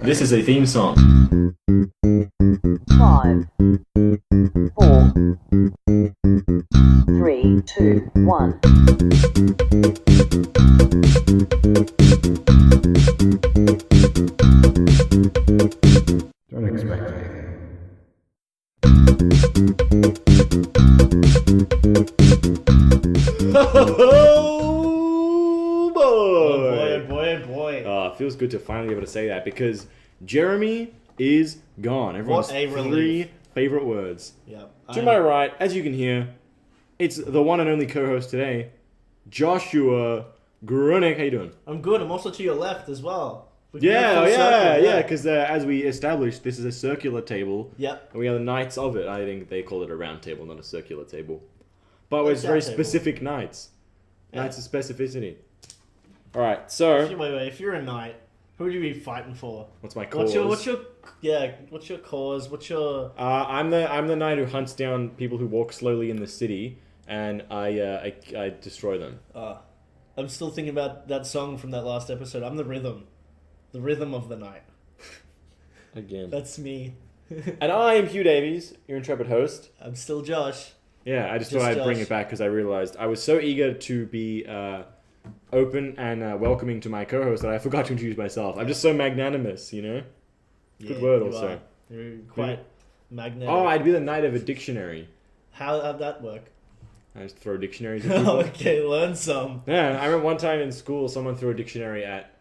This is a theme song. 5, 4, 3, 2, 1. Don't expect anything. Oh boy! Boy. It feels good to finally be able to say that because Jeremy is gone. Everyone's What a three relief. favorite words. Yep. To my right, as you can hear, it's the one and only co-host today, Joshua Grunek. How you doing? I'm good. I'm also to your left as well. We can go Yeah, full circle, yeah. Because as we established, this is a circular table. Yep. And we are the knights of it. I think they call it a round table, not a circular table. But Like it's that very table. specific knights. Yeah. Knights of specificity. Alright, so... Wait. If you're a knight, who would you be fighting for? What's my cause? What's your cause? What's your... I'm the knight who hunts down people who walk slowly in the city, and I destroy them. I'm still thinking about that song from that last episode. I'm the rhythm. The rhythm of the night. Again. That's me. And I am Huw Davies, your intrepid host. I'm still Josh. Yeah, I just Just thought I'd bring Josh. it back because I realized I was so eager to be open and welcoming to my co-host that I forgot to introduce myself. I'm just so magnanimous, you know? Good Yeah, word you also. are. You're quite magnetic. Oh, I'd be the knight of a dictionary. How'd that work? I just throw dictionaries at people. Okay, learn some. Yeah, I remember one time in school, someone threw a dictionary at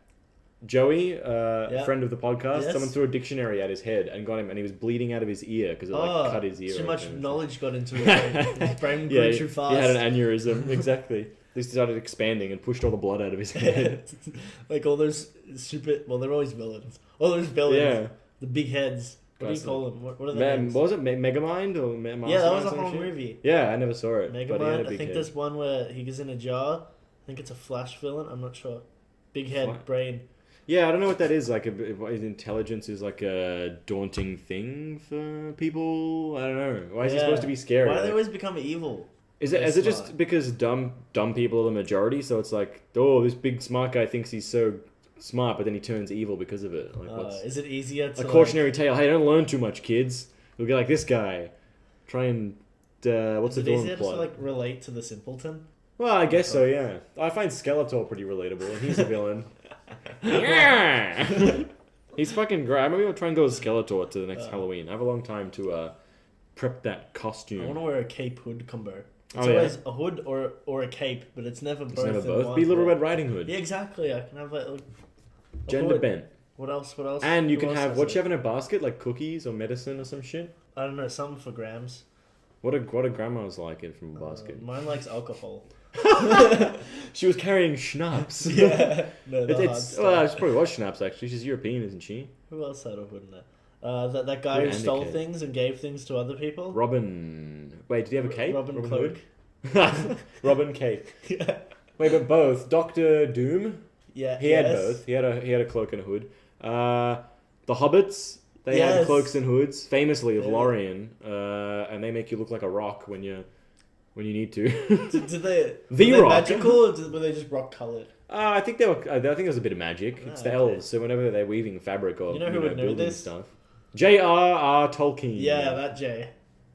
Joey, a friend of the podcast. Yes. Someone threw a dictionary at his head and got him, and he was bleeding out of his ear because it cut his ear. Too much open. knowledge got into his brain. His brain grew too fast. He had an aneurysm. Exactly. They started expanding and pushed all the blood out of his head. Like all those well, they're always villains. All those villains, Yeah. the big heads. What do you call them? What are the names? What was it? Megamind or Mastermind? Yeah, that was a some whole shit? movie. Yeah, I never saw it. But he had a Megamind. I big think head. there's one where he goes in a jar. I think it's a Flash villain. I'm not sure. Big head, What? brain. Yeah, I don't know what that is. Like, his intelligence is like a daunting thing for people. I don't know. Why is he Yeah. supposed to be scary? Why do they Like, always become evil? is They're it just smart. because dumb people are the majority? So it's like, oh, this big smart guy thinks he's so smart, but then he turns evil because of it. Like, what's Is it easier to a cautionary tale? Hey, don't learn too much, kids. You'll get like this guy. Try and what's Is the it villain easier plot? to like relate to the simpleton? Well, I guess so. Yeah, I find Skeletor pretty relatable, and he's a villain. Yeah, he's fucking great. Maybe I'll try and go as Skeletor to the next Halloween. I have a long time to prep that I costume. want to wear a cape hood combo. It's Oh, yeah? always a hood or a cape, but it's never both. It's never in both. one. Be Little Red Riding Hood. Yeah, exactly. I can have a Gender hood. bent. What else? And you Who can else have has what it? you have in a basket, like cookies or medicine or some shit. I don't know. Something for grams. What are grandmas like in from a basket? Mine likes alcohol. She was carrying schnapps. Yeah. No, the hard It's stuff. she probably was schnapps actually. She's European, isn't she? Who else had a hood in there? That guy Good who stole Andy things and gave things to other people. Robin. Wait, did he have a cape? Robin Hood? Cloak. Robin cape. Yeah. Wait, but both. Doctor Doom. Yeah. He had both. He had a cloak and a hood. The Hobbits. They had Yes. cloaks and hoods, famously of Yeah. Lorien, and they make you look like a rock when you need to. Did they? The were they Rock. magical or were they just rock colored? I think they were. I think there's a bit of magic. It's the okay. elves, so whenever they're weaving fabric or You know who would know building this? stuff. J.R.R. Tolkien. Yeah, that Jay.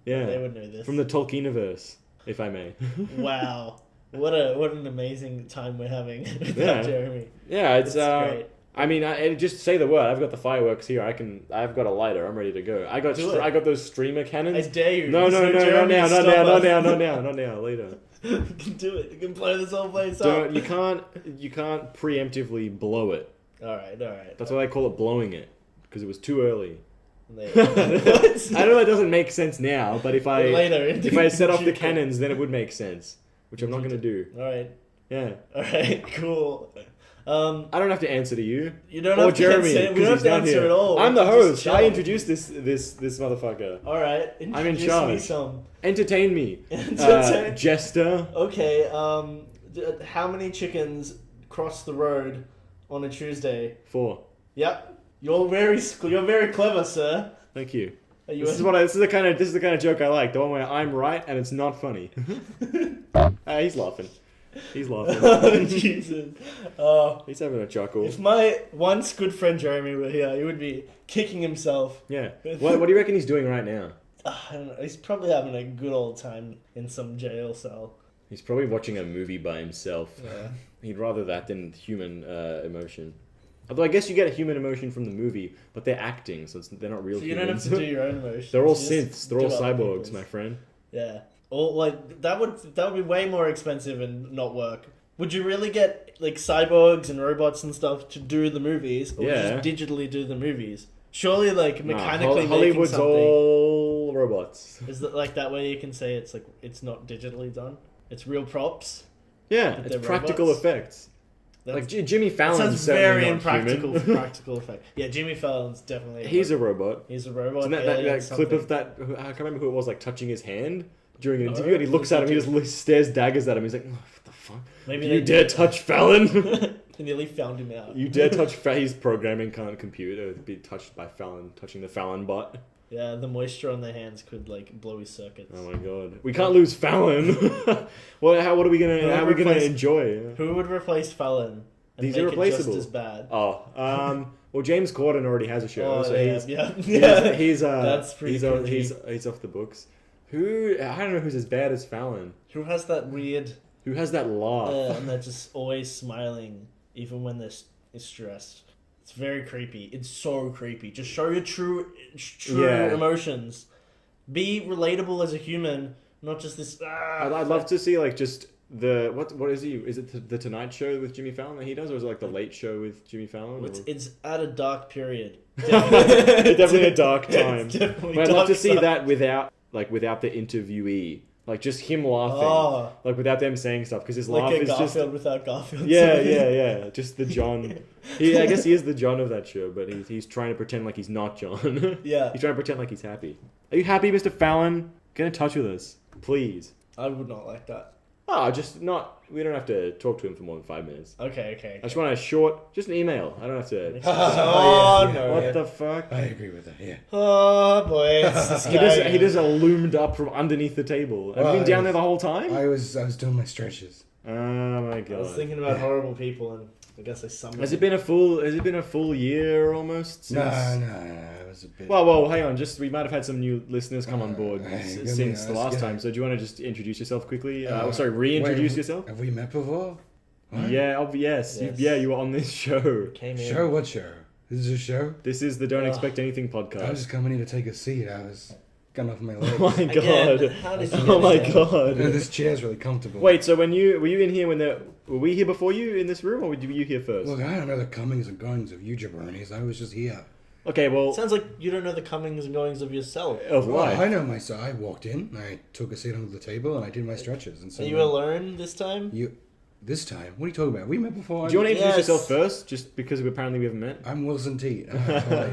Yeah. They would know this. From the Tolkieniverse, if I may. Wow. What an amazing time we're having with Yeah. Jeremy. Yeah, it's That's great. I mean, just say the word. I've got the fireworks here. I've got a lighter. I'm ready to go. I got Do it. I got those streamer cannons. I dare you. No, So not Jeremy, now, not stop now, not us. now, not now, not now. Later. You can do it. You can blow this whole place Don't, up. you can't preemptively blow it. All right. That's why they call it blowing it, because it was too early. What? I know that doesn't make sense now, but if I Later, set off the future. cannons, then it would make sense, which I'm not going to do. All right. Yeah, All right. Cool. I don't have to answer to you. You don't Or have Jeremy, to answer. We 'cause don't have he's to not answer here. at all. I'm the We can just host. chill. I introduced this motherfucker. All right. I'm in Introduce charge. Me some. Entertain me, Entertain- Jester. Okay. How many chickens cross the road on a Tuesday? 4. Yep. You're very clever, sir. Thank you. Are you This is the kind of joke I like. The one where I'm right and it's not funny. He's laughing. He's laughing. Oh, Jesus. Oh, He's having a chuckle. if my once good friend Jeremy were here, he would be kicking himself. Yeah. What do you reckon he's doing right now? I don't know. He's probably having a good old time in some jail cell. He's probably watching a movie by himself. Yeah. He'd rather that than human emotion. Although I guess you get a human emotion from the movie, but they're acting, so they're not real So you don't have humans. to do your own emotions. They're all You just synths. They're do all other cyborgs, people's. my friend. Yeah. Or like that would be way more expensive and not work. Would you really get like cyborgs and robots and stuff to do the movies, or Yeah. just digitally do the movies? Surely, like Nah, mechanically making Hollywood's something all robots. is that like that way you can say it's like it's not digitally done. It's real props. Yeah, But it's they're practical robots? effects. That's, Like Jimmy that Fallon's sounds certainly very not impractical human. for practical effect. Yeah, Jimmy Fallon's definitely. He's a robot. He's a robot. Isn't that alien, that clip something. of that? I can't remember who it was, like touching his hand during an No, interview, and he looks at him. He just stares daggers at him. He's like, oh, "What the fuck? Maybe You they dare touch Fallon? They nearly found him out. You dare touch His programming can't compute or be touched by Fallon, touching the Fallon bot. Yeah, the moisture on their hands could like blow his circuits. Oh my god, we can't lose Fallon. What are we gonna? How are we gonna enjoy? Who would replace Fallon? And These make are it replaceable. just as bad. Oh, well, James Corden already has a show, Oh, so yeah, he's That's pretty he's off the books. Who I don't know who's as bad as Fallon. Who has that weird Who has that laugh? and they're just always smiling even when they're stressed. It's very creepy. It's so creepy. Just show your true Yeah. emotions. Be relatable as a human, not just this. I'd love to see like just the what is he? Is it the Tonight Show with Jimmy Fallon that he does, or is it like the Late Show with Jimmy Fallon? It's at a dark period. Definitely a dark time. It's definitely But I'd love to dark see time. that without the interviewee, like just him laughing, Oh. like without them saying stuff, because his laugh Like a is Garfield just without Garfield. yeah, just the John. I guess he is the John of that show, but he's trying to pretend like he's not John. Yeah. He's trying to pretend like he's happy. Are you happy, Mr. Fallon? Get in touch with us, please. I would not like that. Oh, just not. We don't have to talk to him for more than 5 minutes. Okay. I just want a short, just an email. I don't have to. Oh, yeah. no. What the fuck? I agree with that. Yeah. Oh, boy. It's this He just guy. he just loomed up from underneath the table. Have you Well, been down there the whole time? I was doing my stretches. Oh my I was god. thinking about horrible people, and I guess I summoned. Has it been a full year almost? No, Since... it was a bit. Well, hang on. Just we might have had some new listeners come on board Hey, good since the news, last yeah. time. So do you want to just introduce yourself quickly? Reintroduce wait, yourself. Have we met before? What? Yeah, yes. Yes. You were on this show. Came in. Show? What show? This is a show? This is the Don't Ugh. Expect Anything I was podcast. just coming here to take a seat. I was getting off my Oh legs. my Again, god. how did you Oh get my there? god. This chair's really comfortable. Wait, so were you in here were we here before you in this room, or were you here first? Look, I don't know the comings and goings of you jabronis. I was just here. Okay, well, Sounds like you don't know the comings and goings of yourself. of Well, life. I know myself. I walked in, I took a seat under the table, and I did my stretches. And so Are you alone this time? This time? What are you talking about? We met before. Do you want to introduce Yes. yourself first, just because apparently we haven't met? I'm Wilson Teat. Hi.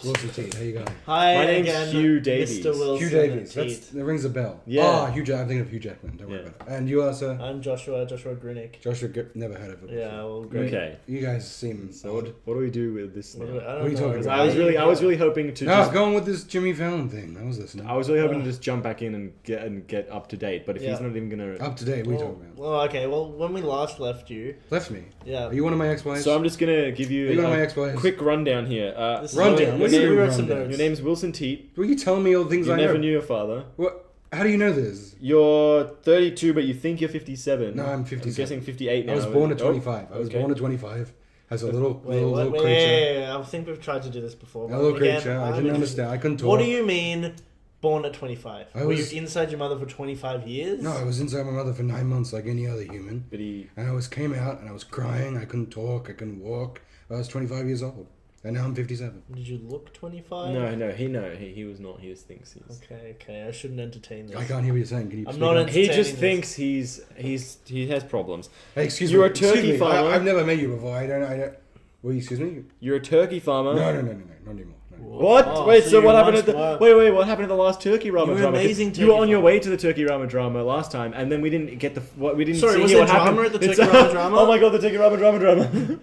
Wilson Teat. How you going? Hi My name's again, Hugh Davies. Mr. Wilson. Hugh Davies. and That rings a bell. Yeah. Oh, Hugh. I'm thinking of Hugh Jackman. Don't worry Yeah. about it. And you are, sir? I'm Joshua Grinnick. Joshua. Never heard of it. Yeah, Before. well, great. Okay. You guys seem So odd. what do we do with this What now? do I What are don't you know. talking about? I was really hoping to No, just going with this Jimmy Fallon thing. I was listening. I was really hoping to just jump back in and get up to date, but if Yeah. he's not even gonna Up to date. What are you talking about? Well, okay. Well, when we last left you, Left me. yeah. Are you one of my ex-wives? So I'm just gonna give Are you you one of my a ex-wives? quick rundown here. This is- Rundown? Your What do you name, mean we wrote some rundown? notes. Your name's Wilson Teat. Were you telling me all the things You I never know? knew your father. What? How do you know this? You're 32, but you think you're 57. No, I'm 57. I'm guessing 58 now. I was born at Oh, 25. I was okay. born at 25 as a little Wait, little, what? little Wait, creature. I think we've tried to do this before. A but little again, creature. I how didn't did you- understand. I couldn't talk. What do you mean, born at 25? I Were was- you inside your mother for 25 years? No, I was inside my mother for 9 months like any other human. But he. And I came out and I was crying. I couldn't talk. I couldn't walk. I was 25 years old. And now I'm 57. Did you look 25? He was not. He just thinks he's. Okay. I shouldn't entertain this. I can't hear what you're saying. Can you I'm speak not up? He entertaining just this. thinks he has problems. Hey, excuse You're me. a turkey Excuse me. farmer. I've never met you before. I don't. Well, excuse me? You're a turkey farmer. No, not anymore. Not anymore. What? Oh, Wait, so so you what happened once at the were- wait? What happened at the last Turkey Rama-Drama? You were 'Cause amazing You were Turkey on your farmer. way to the Turkey Rama-Drama last time, and then we didn't get we didn't Sorry, see was what there happened. drama at the It's- Turkey Rama-Drama? Oh my god, the Turkey Rama-Drama.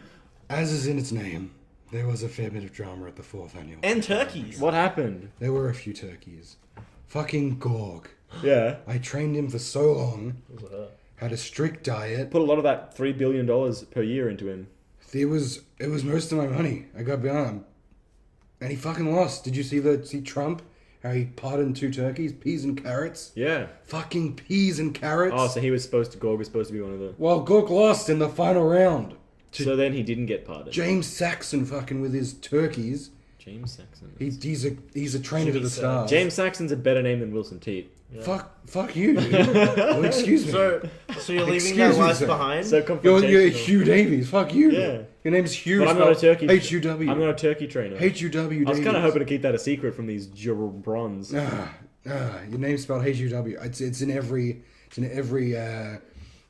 As is in its name, there was a fair bit of drama at the 4th annual. And turkeys. What happened? There were a few turkeys. Fucking Gorg. Yeah. I trained him for so long. had a strict diet. Put a lot of that $3 billion per year into him. It was most of my money. I got behind, and he fucking lost. Did you see Trump? How he pardoned 2 turkeys, peas and carrots. Yeah. Fucking peas and carrots. Oh, so Gorg was supposed to be one of the... Well, Gork lost in the final round. So then he didn't get pardoned. James Saxon fucking with his turkeys. James Saxon. He's a trainer to the stars. James Saxon's a better name than Wilson Teat. Yeah. Fuck you, dude. Well, excuse me. So you're leaving Excuse that me, life sir. behind? So You're confrontational. Hugh Davies. Fuck you. Yeah. Your name's Hugh. But I'm not a turkey... H-U-W. I'm not a turkey trainer. H-U-W. I was kind of hoping to keep that a secret from these jabrons. Your name's spelled H-U-W. It's in every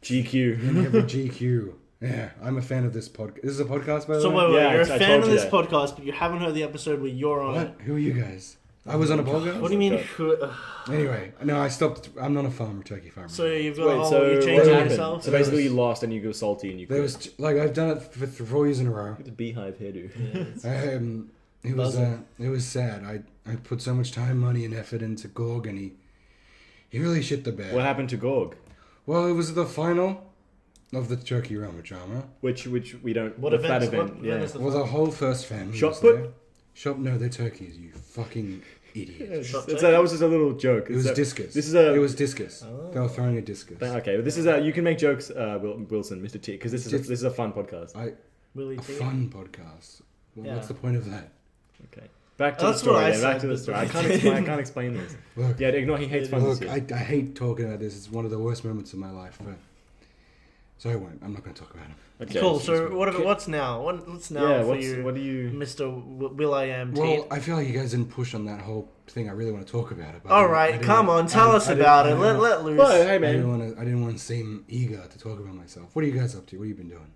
GQ. in every GQ. Yeah, I'm a fan of this podcast. This is a podcast, by the So way? wait, Yeah, you're a I fan told of you this that. podcast, but you haven't heard the episode where you're on it. What? Who are you guys? I was on a podcast? What do you mean? Anyway, no, I stopped. I'm not a farmer, turkey farmer. So you've got Wait, you what changing happened? yourself? So basically you lost and you go salty and you There quit. was, I've done it for 4 years in a row. Look at the beehive hairdo. Yeah, It was sad. I put so much time, money, and effort into Gorg, and he really shit the bed. What happened to Gorg? Well, it was the final of the Turkey Rama-Drama. Which we don't... What what's event? that event? What Yeah. event is the Well, the whole first family Shot was put? there. No, they're turkeys, you fucking idiot. Shot That was just a little joke. It was discus. This is a... It was discus. Oh. They were throwing a discus. Okay, but this is a... You can make jokes, Wilson, Mr. T, because this is a fun podcast. Willie A T. fun podcast. Well, Yeah. What's the point of that? Okay. Back to That's the story. what I Then. Back said, to the but- story. I can't explain this. Look, Yeah, ignore. He hates fun. look, I hate talking about this. It's one of the worst moments of my life. But so I won't. I'm not going to talk about it. Okay. Cool. So what's now? What's now Yeah. for What you, do you? Mr. Will I Am? Well, I feel like you guys didn't push on that whole thing. I really want to talk about it. But All I right, didn't- come on, tell us about it. Let loose. Well, hey I man. didn't want to seem eager to talk about myself. What are you guys up to? What have you been doing?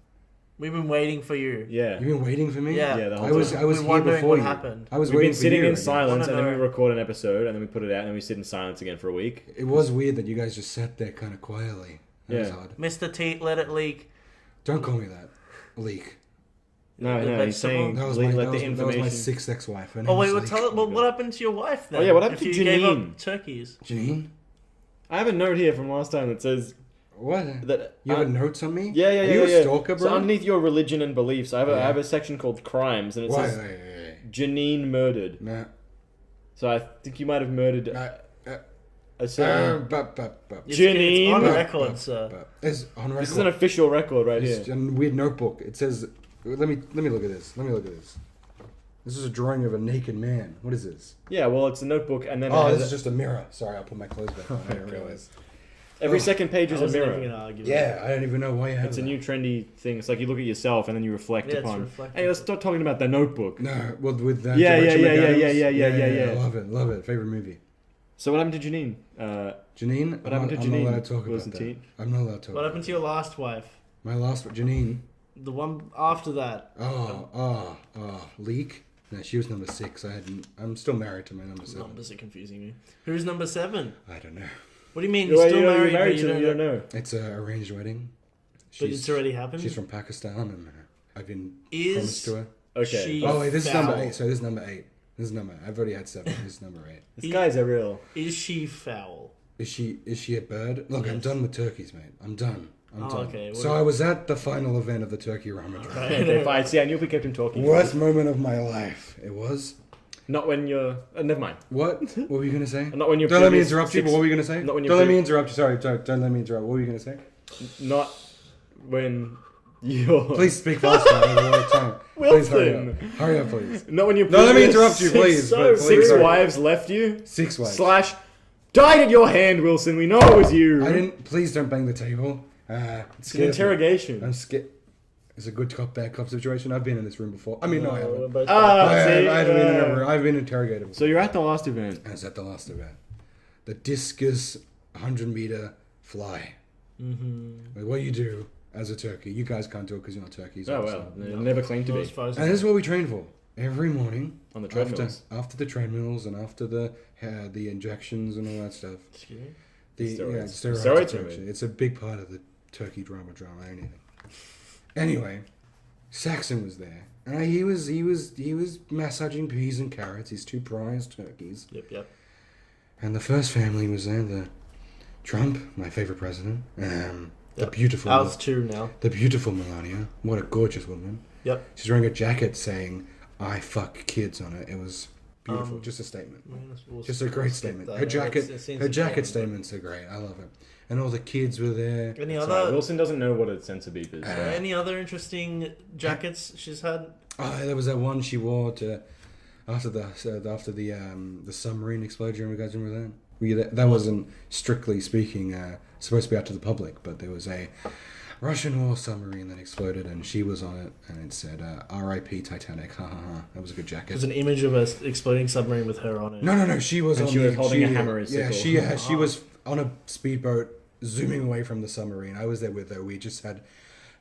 We've been waiting for you. Yeah. You've been waiting for me. Yeah. Yeah. The whole I was time. I was We're here wondering before what you. happened. I was We've waiting been for sitting you, in I guess. silence, I and then we know. record an episode, and then we put it out, and then we sit in silence again for a week. It was weird that you guys just sat there kind of quietly. That was Yeah. odd. Mr. Teat, let it leak. Don't call me that. Leak. No, The he's vegetable? saying That was let my, the that was information. my sixth ex-wife. Her Oh name wait, was well, Leak. tell it. Well, what happened to your wife then? Oh, yeah, what happened if to you gave Janine? up turkeys? Janine? I have a note here from last time that says What? that. You have notes on me? Yeah, yeah, Are yeah. you a yeah. stalker, bro? So underneath your religion and beliefs, I Yeah. have a section called crimes, and it Why? says Janine murdered. Nah. So I think you might have murdered Nah. a certain. It's Janine? on But- record, sir. It's on record. This is an official record right It's here. a weird notebook. It says, let me look at this. This is a drawing of a naked man. What is this? Yeah, well, it's a notebook, and then it Oh, has this is just a mirror. Sorry, I'll put my clothes back on. I didn't realize. every Oh. second page is I a wasn't even mirror. gonna argue Yeah, I don't even know why you have It's a that. new trendy thing. It's like you look at yourself and then you reflect Yeah, it's upon. reflective. Hey, let's start talking about the Notebook. No, well, with that. Yeah, Direction yeah, McAdams. yeah. Love it. Favorite movie. So what happened to Janine? Janine? What happened to I'm not Janine? allowed to talk about Wilson that. Teat? I'm not allowed to talk What about happened to your last wife? My last one, Janine. The one after that. Leak? No, she was number 6. I'm still married to my number 7. Numbers are confusing me. Who's number 7? I don't know. What do you mean? You're You're still married, you're but married you to them, you don't know. It's an arranged wedding. But it's already happened? She's from Pakistan, and I've been Is promised to her. Okay. she Oh wait, this is foul? number 8. So this is number 8. I've already had 7. This is number 8. This guy's a real. Is she foul? Is she a bird? Look, I'm Yes. done with turkeys, mate. I'm done. Oh, done. okay. So I was at the final event of the Turkey Rama-Drama. Okay, fine. See, I knew if we kept him talking. Worst moment of my life. It was. Not when you're. Never mind. What? What were you gonna say? Not when you're. Don't let me interrupt you. But what were you gonna say? Not when you're Don't let me pre- interrupt you. Sorry, don't let me interrupt. What were you gonna say? Not when you're. Please speak faster. I have a lot of time. Please hurry Wilson. up. Hurry up, please. Not when you're. No, let me previous interrupt you, please. Please, Six sorry. wives left you. 6 wives. Slash. Died at your hand, Wilson. We know it was you. I didn't. Please don't bang the table. It's an interrogation. I'm scared. It's a good cop, bad cop situation. I've been in this room before. I mean, no, I haven't. Both I've been in a room. I've been interrogated before. So you're at the last event. I was at the last event. The discus 100-meter fly. Mm-hmm. Like what you do as a turkey. You guys can't do it because you're not turkeys. Oh obviously. well, they never claimed to Not as be far as And this is what we train for. Every morning. on the treadmills. After the treadmills and after the injections and all that stuff. Excuse me? The Steroids. steroids Steroids are injection. in. It's a big part of the turkey drama, anything. Anyway, Saxon was there. And he was massaging peas and carrots, his 2 prize turkeys. Yep. And the first family was there, the Trump, my favorite president, The beautiful, Ours too now. the beautiful Melania. What a gorgeous woman. Yep. She's wearing a jacket saying "I fuck kids" on it. It was beautiful. Just a statement. Just a great statement. Her jacket statements are great. I love it. And all the kids were there. Any Sorry, other? Wilson doesn't know what a sense of beep is. Any other interesting jackets she's had? Oh, there was that one she wore to after the submarine explosion. You guys remember that? That wasn't strictly speaking supposed to be out to the public, but there was a Russian war submarine that exploded, and she was on it, and it said "R.I.P. Titanic." Ha ha ha. That was a good jacket. There's an image of an exploding submarine with her on it. No. She was And on she the, was holding a hammer and Yeah, sickle. she was on a speedboat zooming away from the submarine. I was there with her. We just had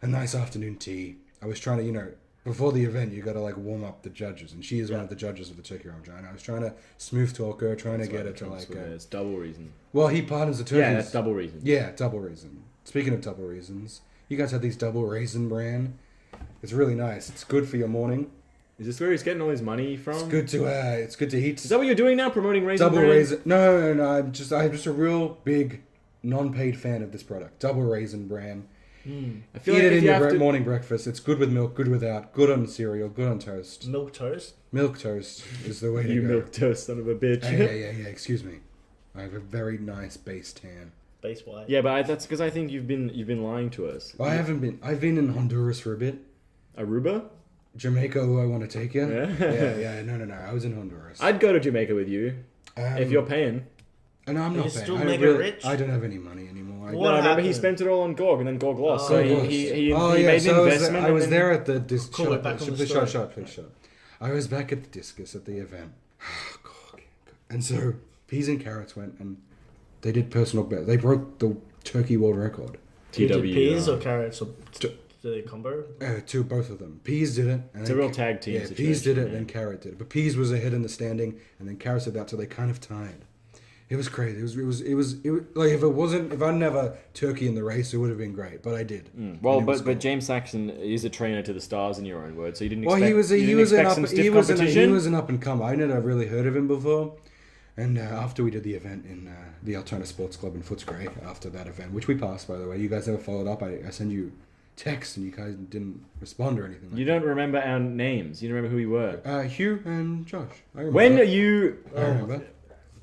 a nice afternoon tea. I was trying to, before the event, you got to like warm up the judges, and she is one of the judges of the Turkey Rama-Drama. I was trying to smooth talk her, trying to get her to like. It's double reason. Well, he pardons the turkeys. Yeah, that's double reason. Yeah, double raisin. Speaking of double raisins, you guys had these double-raisin-bran. It's really nice. It's good for your morning. Is this where he's getting all his money from? It's good to eat. Is that what you're doing now? Promoting raisin Double bran? raisin. No. I'm just a real big non-paid fan of this product. Double raisin bran. I feel Eat like it if in you your have to... morning breakfast. It's good with milk, good without, good on cereal, good on toast. Milk toast. Milk toast is the way to You go. milk toast, son of a bitch. Yeah. Excuse me. I have a very nice base tan. Base white. Yeah, but that's because I think you've been lying to us. Well, I haven't been. I've been in Honduras for a bit. Aruba? Jamaica, who I want to take you. Yeah. Yeah. No. I was in Honduras. I'd go to Jamaica with you if you're paying. No, I'm Are not you paying. still I mega rich? I don't have any money anymore. What No, I remember he happened? spent it all on GOG and then GOG lost. Oh, So yeah. he Oh made yeah, an so investment. I was and then- there at the disc Cool, we're back on the story. shop. I was back at the discus at the event. God. And so peas and carrots went and they did personal bet. They broke the turkey world record. You did TW. peas or carrots or the combo? To both of them. Peas did it. And It's a then real tag team Yeah, situation, peas did it, yeah. then carrot did it. But peas was ahead in the standing, and then carrots did that, so they kind of tied. It was crazy. It was like if I didn't have a turkey in the race, it would have been great. But I did. Well, And it was but cool. James Saxon is a trainer to the stars in your own words, so you didn't Well, expect. he was an competition. up and comer. I never really heard of him before. And after we did the event in the Altona Sports Club in Footscray, after that event, which we passed, by the way, you guys never followed up. I sent you texts and you guys didn't respond or anything. Like You don't remember our names. You don't remember who we were. Huw and Josh. I remember. When are you? I remember.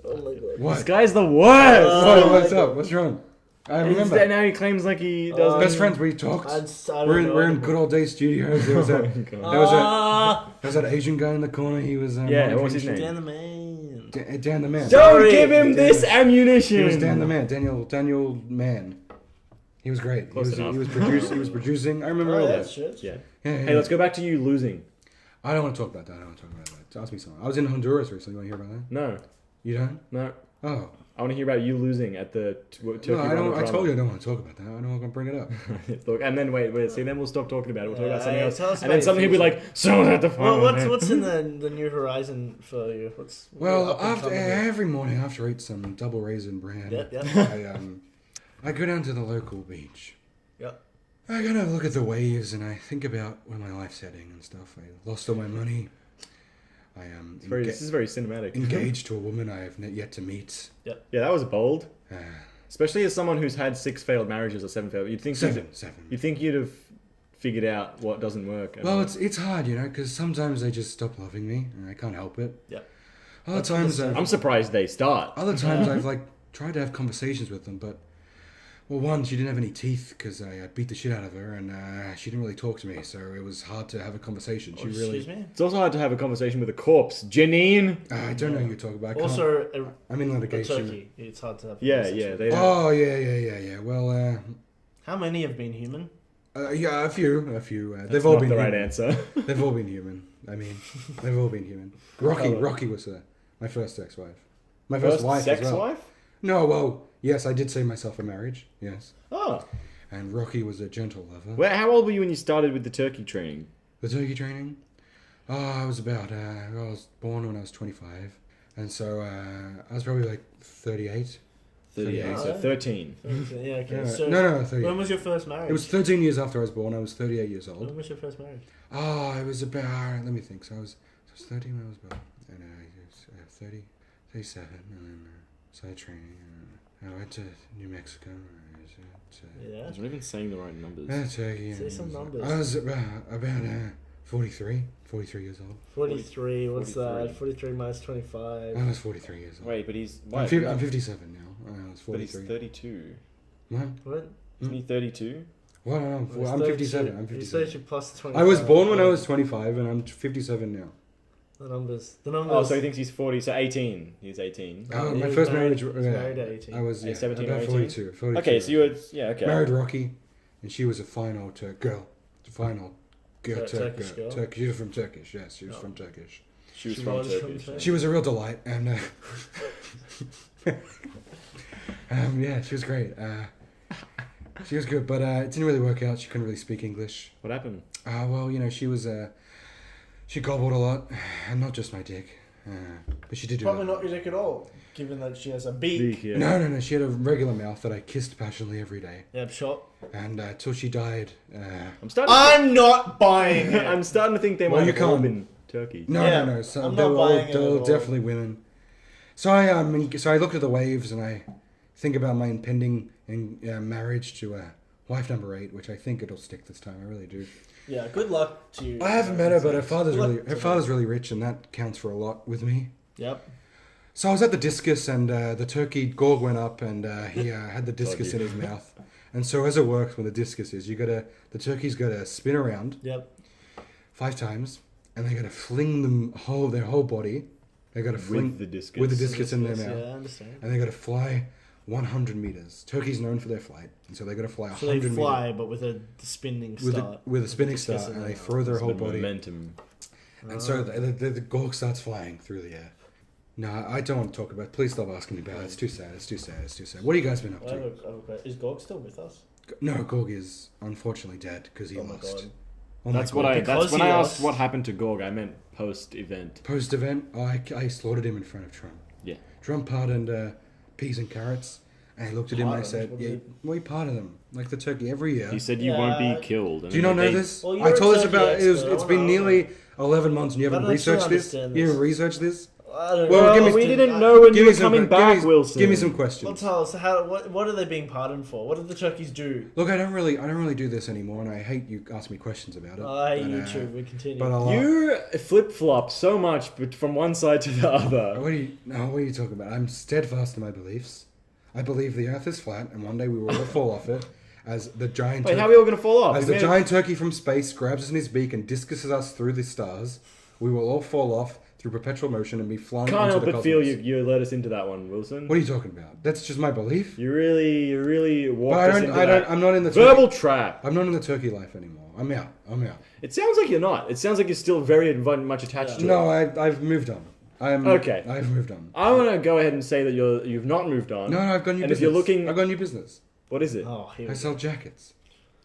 Oh my god. This What? guy's the worst. What's up? What's wrong? I remember. Now he claims like he does. Best friends. We talked. I don't We're know. in good old day studios. There was that. Oh, God. There was that Asian guy in the corner. He was. Yeah, what was his name? Dan the man. Dan the Man. Don't Sorry. give him this He ammunition. was Dan the Man. Daniel Man. He was great. Close enough. He was producing. I remember Oh, all that's that. shit. Yeah. Yeah. Hey, let's go back to you losing. I don't want to talk about that. Ask me something. I was in Honduras recently. You want to hear about that? No, You don't? no. Oh. I want to hear about you losing at the Turkey No, I don't. I Rama-Drama. told you I don't want to talk about that. I don't want to bring it up. Look, and then wait. See, then we'll stop talking about it. We'll talk about something Yeah, else, tell us and about then your something he'll be future. like, "So at the Well, final." what's in the new horizon for you? What's Well, up and after coming? every morning after I eat some double raisin bran, Yep. I go down to the local beach. Yep. I kind of look at the waves and I think about where my life's heading and stuff. I lost all my money. I am This is very cinematic. engaged to a woman I have yet to meet. Yeah, that was bold. Uh, Especially as someone who's had 6 failed marriages or 7 failed. You'd think seven. You'd think you'd have figured out what doesn't work. Well, it's hard, because sometimes they just stop loving me and I can't help it. Yep. Other times, I'm surprised they start. Other times I've tried to have conversations with them, but one, she didn't have any teeth because I beat the shit out of her, and she didn't really talk to me, so it was hard to have a conversation. She really. Excuse me. It's also hard to have a conversation with a corpse. Janine. I don't know who you're talking about. I can't- Also, I'm in a litigation. turkey. It's hard to have. a Yeah, conversation yeah. with. They Oh yeah. Well, How many have been human? yeah, a few. That's They've all not been the right human. answer. They've all been human. I mean, they've all been human. Rocky was my first ex-wife. My first wife sex as well. wife? No, well, yes, I did save myself a marriage. Yes, Oh. and Rocky was a gentle lover. How old were you when you started with the turkey training? The turkey training? Oh, I was born when I was 25. And so I was probably like 38. 38, so 13. Yeah. Okay. Yeah, So no, 38. when was your first marriage? It was 13 years after I was born. I was 38 years old. When was your first marriage? Oh, it was about, let me think. So I was 13 when I was born. And I was 30, 37. And then Side training. I went to New Mexico. Yeah. He's not even saying the right numbers. Turkey. Say some numbers. I was about 43 years old. 43. What's 43. that? 43 minus 25. I was 43 years old. Wait, but he's... I'm What? 57 now. I was But he's 43. 32. What? What? Isn't he 32? What? No, I'm 57. I'm You 57. said plus 25. I was born when I was 25, and I'm 57 now. The numbers. The numbers. Oh, so he thinks he's 40. So 18. He's 18. Oh, He my was first married- marriage. he was married at 18. I was 17 or about 18? 42. Okay, so you were... Yeah, okay. married Rocky, and she was a fine old girl. Fine old girl. Turkish girl? Turkish. She was from Turkish. Yes, she was from Turkish. She was She from was from Turkish. Turkey. She was a real delight, and yeah, she was great. She was good, but it didn't really work out. She couldn't really speak English. What happened? Well, she was she gobbled a lot, and not just my dick, but she did do Probably that. not your dick at all, given that she has a beak. Yeah. No. She had a regular mouth that I kissed passionately every day, Yep, shot. and till she died. I'm starting. I'm not buying it. I'm starting to think they Well, might you have all can't- been Turkey. No. So I'm they not were buying it they at were all. definitely women. So I look at the waves and I think about my impending marriage to wife number 8, which I think it'll stick this time. I really do. Yeah, good luck to you. I haven't met her, but her father's Good luck to really rich, and that counts for a lot with me. Yep. So I was at the discus, and the turkey gorg went up, and he had the discus in his mouth. And so as it works when the discus is, the turkey's got to spin around Yep. 5 times, and they got to fling their whole body. They got to fling With the discus. with the discus in their mouth, Yeah, I understand. and they got to fly 100 meters. Turkey's known for their flight, and so they got to fly 100 So they meters fly, but with a spinning start. with a spinning Discus start, in and their they mouth. throw their It's a whole bit of body. momentum. And so the gorg starts flying through the air. No, I don't want to talk about it. Please stop asking me about it. It's too sad. It's too sad. It's too sad. What have you guys been up I have to? a question. Is Gorg still with us? No, Gorg is unfortunately dead because he Oh my lost. god. Oh my That's God. what I. Because That's when he I lost. asked what happened to Gorg. I meant post-event. Post-event, I slaughtered him in front of Trump. Yeah. Trump pardoned peas and carrots, and I looked at him and I Pardoned? said, What "Yeah, did we pardon them like the turkey every year." He said you won't Yeah. be killed. Do you not know this? Well, you're I told a us turkey about it. expert. It's I been wanna- nearly 11 months, and you haven't But I still researched this. understand You this. haven't researched this. I don't Well, know. give me we some- didn't know when you were coming back, give me, Wilson. Give me some questions. Well, tell us what are they being pardoned for? What did the turkeys do? Look, I don't really do this anymore, and I hate you asking me questions about it. I hate But, YouTube. We continue. But I'll, You flip-flop so much, but from one side to the other. what are you talking about? I'm steadfast in my beliefs. I believe the Earth is flat, and one day we will all fall off it. As the giant Wait, how are we all going to fall off? as We the made- giant turkey from space grabs us in his beak and discusses us through the stars, we will all fall off through perpetual motion and be flung Can't into help the but cosmos. feel you let us into that one, Wilson. What are you talking about? That's just my belief. You really But walked us into that I'm not in the verbal trap. I'm not in the turkey life anymore. I'm out. It sounds like you're not. It sounds like you're still very much attached to it. No, I've moved on. Okay. I've moved on. I want to go ahead and say that you've not moved on. No, I've got new And business. if you're looking, I've got a new business. what is it? oh, here I we sell go. jackets.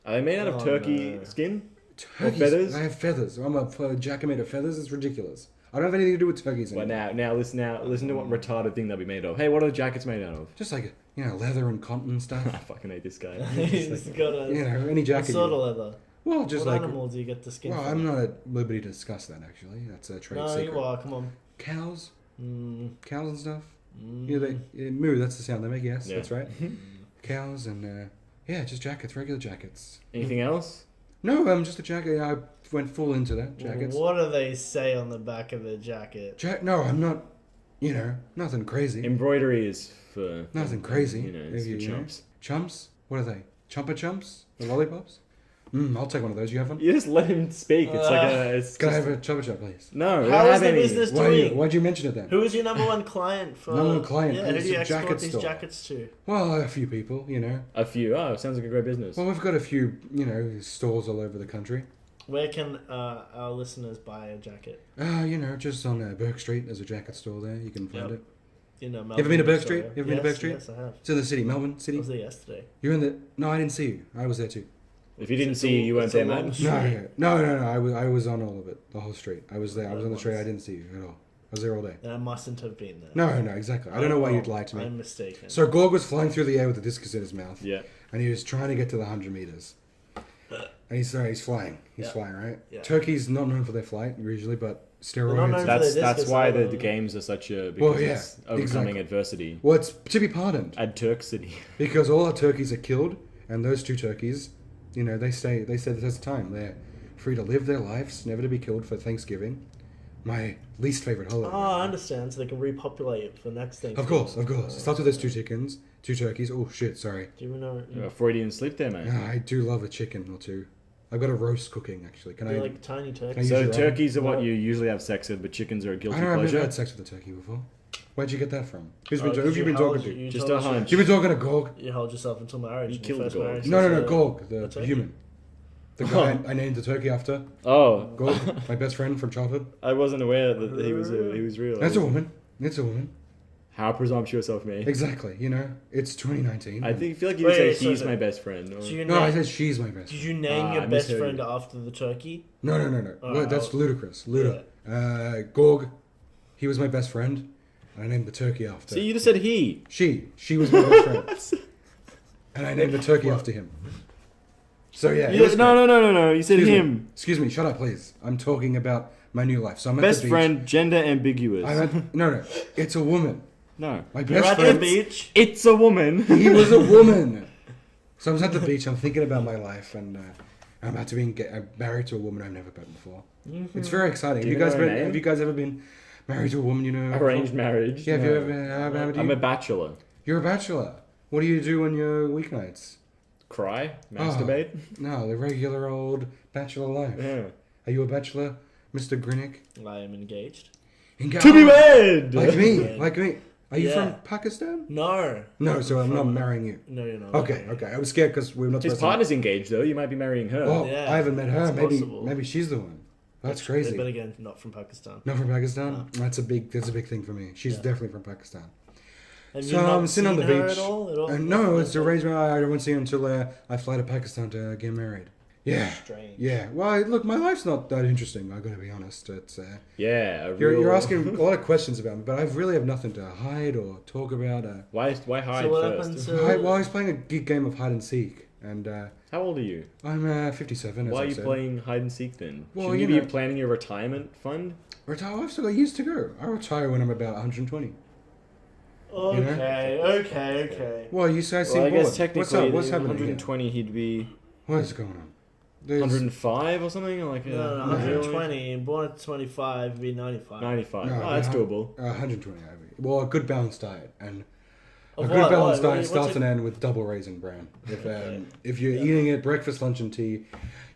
Are they made out of Oh, turkey no. skin? Turkeys. feathers? I have feathers. I'm a jacket made of feathers. It's ridiculous. I don't have anything to do with turkeys Well, anymore. now listen to what retarded thing they'll be made of. Hey, what are the jackets made out of? Just like leather and cotton and stuff. I fucking hate this guy. He's got a Any what jacket. sort you- of leather. Well, just What like. animal do you get the skin Well, from? I'm not at liberty to discuss that. Actually, that's a trade No, secret. you are. Come on. Cows, Mm, cows and stuff. mm. Yeah, they moo. That's the sound they make. Yes, Yeah. that's right. Cows and just jackets, regular jackets. Anything else? No, just a jacket. I went full into that jackets. What do they say on the back of the jacket? No, I'm not. Nothing crazy. Embroidery is for Nothing crazy. It's for You know. chumps. Chumps? What are they? Chumpa chumps? The lollipops? I'll take one of those. You have one? You just let him speak. It's like a. It's Can I just- have a chumpa chump, please? No. we How don't is have the any. business doing? Why'd you mention it then? Who is your number one client for? Number one client? Yeah, who It's do you a export jacket these store. jackets to? Well, a few people, A few. Oh, sounds like a great business. Well, we've got a few, stores all over the country. Where can our listeners buy a jacket? Just on Burke Street. There's a jacket store there. You can find Yep. it. Melbourne. You ever been to Burke Victoria. Street? You ever been to Burke Street? Yes, I have. It's in the city, Melbourne I City. was there yesterday. You're in the... No, I didn't see you. I was there too. If you didn't It's see you, you weren't it's there, along man. the No, street. no. I was on all of it. The whole street. I was there. I was on the street. I didn't see you at all. I was there all day. Then I mustn't have been there. No, exactly. I don't know why you'd lie to me. I'm mistaken. So Gorg was flying through the air with a discus in his mouth. Yeah. And he was trying to get to the 100 meters. And he's flying. He's Yeah. flying, right? Yeah. Turkey's not known for their flight usually, but known steroids. for That's their discus why the either. games are such a because Well, yeah, it's overcoming exactly. adversity. Well, it's to be pardoned At Turk City. because all our turkeys are killed, and those 2 turkeys, you know, they stay the test of time. They're free to live their lives, never to be killed for Thanksgiving, my least favorite holiday. Oh, I understand. So they can repopulate it for the next thing. Of course. It starts with those 2 chickens, 2 turkeys. Oh shit, sorry. Do you even know? Freudian slip there, man. I do love a chicken or 2. I've got a roast cooking actually. Can They're I? like tiny Can I turkeys. use So your oven? turkeys are what No. you usually have sex with, but chickens are a guilty I don't know. I've never pleasure. had sex with a turkey before. Where'd you get that from? Who's Oh, who have you been talking to? You Just told a us hunch. You've been talking to Gorg? You held yourself until marriage. You in killed your first Gorg. marriage. No, That's, Gorg, the turkey? human. The guy I named the turkey after. Oh, Gorg, my best friend from childhood. I wasn't aware that he was real. That's a woman. It's a woman. How presumptuous of me. Exactly. You know, it's 2019. I feel like you would say Wait, so he's the- my best friend. Or... So you No, I named- said she's my best Did friend. you name Ah, your I best misheard friend you. after the turkey? No. Oh, Well, that's oh. ludicrous. Gorg, he was my best friend. And I named the turkey after. See, you just said he. She was my best friend. And I named the turkey after him. So yeah. it was great. No. You said Excuse him. Me. Excuse me, shut up, please. I'm talking about my new life. So I'm at Best the beach. friend, gender ambiguous. I'm at, no, it's a woman. No. My You're best at the friend. beach. It's a woman. He was a woman. So I was at the beach. I'm thinking about my life, and I'm about to be married to a woman I've never met before. Mm-hmm. It's very exciting. Do you know her name? Have you guys ever been married to a woman? You know, Arranged marriage. Yeah, have No. you ever? I'm a bachelor. You're a bachelor. What do you do on your weeknights? Cry? Oh. Masturbate? No, the regular old bachelor life. Yeah. Are you a bachelor, Mr. Grinnick? I am engaged. To be wed! Like me. Are you Yeah. from Pakistan? No. No, so I'm not marrying you. No, you're not. Okay. I was scared because we're not His supposed to. partner's engaged, though. You might be marrying her. Oh, Yeah, I haven't met her. it's possible. Maybe she's the one. That's crazy. But again, not from Pakistan. Not from Pakistan. That's a big thing for me. She's Yeah. definitely from Pakistan. Have you So not I'm sitting on the seen her beach. At all? No, it's arrangement. I won't see her until I fly to Pakistan to get married. Yeah. Strange. Yeah. Well, look, my life's not that interesting. I gotta be honest. It's Yeah. you're asking a lot of questions about me, but I really have nothing to hide or talk about. Why hide So what first? happened to? Well, I was playing a geek game of hide and seek, and How old are you? I'm 57. As Why are I you said. playing hide and seek then? Well, Shouldn't you you be know- planning your retirement fund? Retire. I've still got years to go. I retire when I'm about 120. Okay. Well, you guys seem Well, I bored. guess technically, What's up? What's happening? 120, he'd be What is going on? There's- 105 or something? Like No, really? 120. Born at 25, would be 95. 95. No, Oh, that's doable. 120. Well, a good balanced diet, and a Of good what? balanced What? diet What's starts it- and ends with double-raisin-bran. If you're eating it breakfast, lunch, and tea,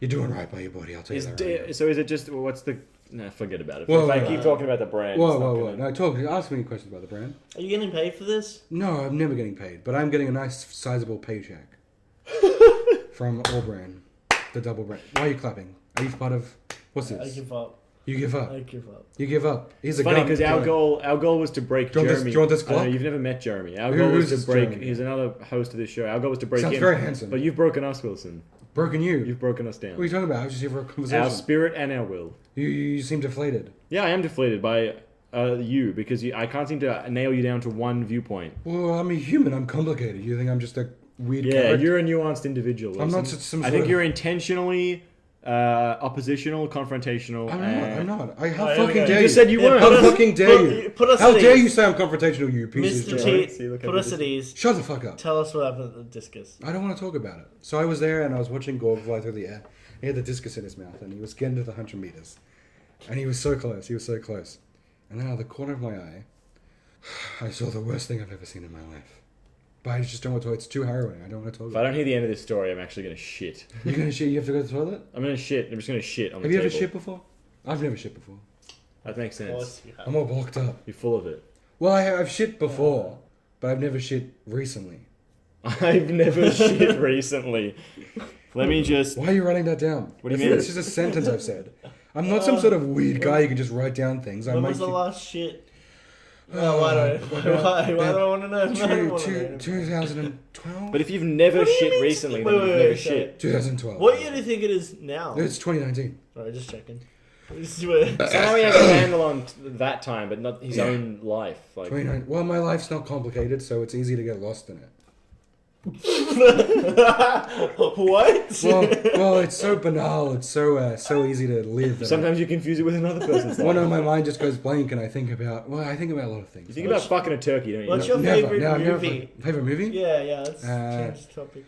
you're doing right by your body. I'll tell you that. Right now. So is it just what's the? Nah, forget about it. Whoa, if I whoa, keep whoa. talking about the brand, Whoa, it's not whoa, gonna- whoa! No, ask me any questions about the brand. Are you getting paid for this? No, I'm never getting paid, but I'm getting a nice, sizable paycheck from All Brand, the double brand. Why are you clapping? Are you part of? What's I this? give up. You give up. I give up. You give up. He's It's a funny gun. because our goal was to break Do you want this- Jeremy. do you want this I know, Glock? you've never met Jeremy. Our Who- goal who's was to this break. Jeremy? He's another host of this show. Our goal was to break Sounds him. very handsome. But you've broken us, Wilson. Broken you. You've broken us down. What are you talking about? I was just here for a conversation. Our spirit and our will. You seem deflated. Yeah, I am deflated by you because I can't seem to nail you down to one viewpoint. Well, I'm a human. I'm complicated. You think I'm just a weird Yeah, character? you're a nuanced individual. I'm not Wilson. some I sort think of- you're intentionally oppositional, confrontational. I'm not. How Oh, here we fucking go. dare You you? just said you Yeah, weren't. put How us- fucking dare you? put us How at dare ease. you say I'm confrontational, you piece Mr. of shit? T, See, look put how us at ease. Shut the fuck up. Tell us what happened at the discus. I don't want to talk about it. So I was there and I was watching Gorg fly through the air. He had the discus in his mouth and he was getting to the 100 meters. And he was so close. And then out of the corner of my eye, I saw the worst thing I've ever seen in my life. But I just don't want to talk. It's too harrowing. I don't want to talk If about I it. don't hear the end of this story, I'm actually gonna shit. You're going to shit? You have to go to the toilet? I'm gonna shit. I'm just gonna shit on the Have you table. ever shit before? I've never shit before. That makes Of sense. course you have. I'm all blocked up. You're full of it. Well, I've shit before, but I've never shit recently. I've never shit recently. Let me just. Why are you writing that down? What do you mean? It's just a sentence I've said. I'm not some sort of weird guy who can just write down things. I When might was the keep- last shit? Oh, why do I want to know? I don't wanna know. 2012? But if you've never What do you shit mean? recently, Wait, then you've wait, never wait, sorry. shit. 2012. What year do you think it is now? It's 2019. Alright, just checking. This is where- Somehow he has a handle on that time, but not his Yeah. own life. Like, 29. Well, my life's not complicated, so it's easy to get lost in it. What? Well, it's so banal. It's so easy to live. That Sometimes you confuse it with another person's Well, no, life. my mind just goes blank, and I think about a lot of things. You think about fucking a turkey, don't you? What's your Never. favorite No, I've never- movie? favorite movie? Yeah, let's change the topic.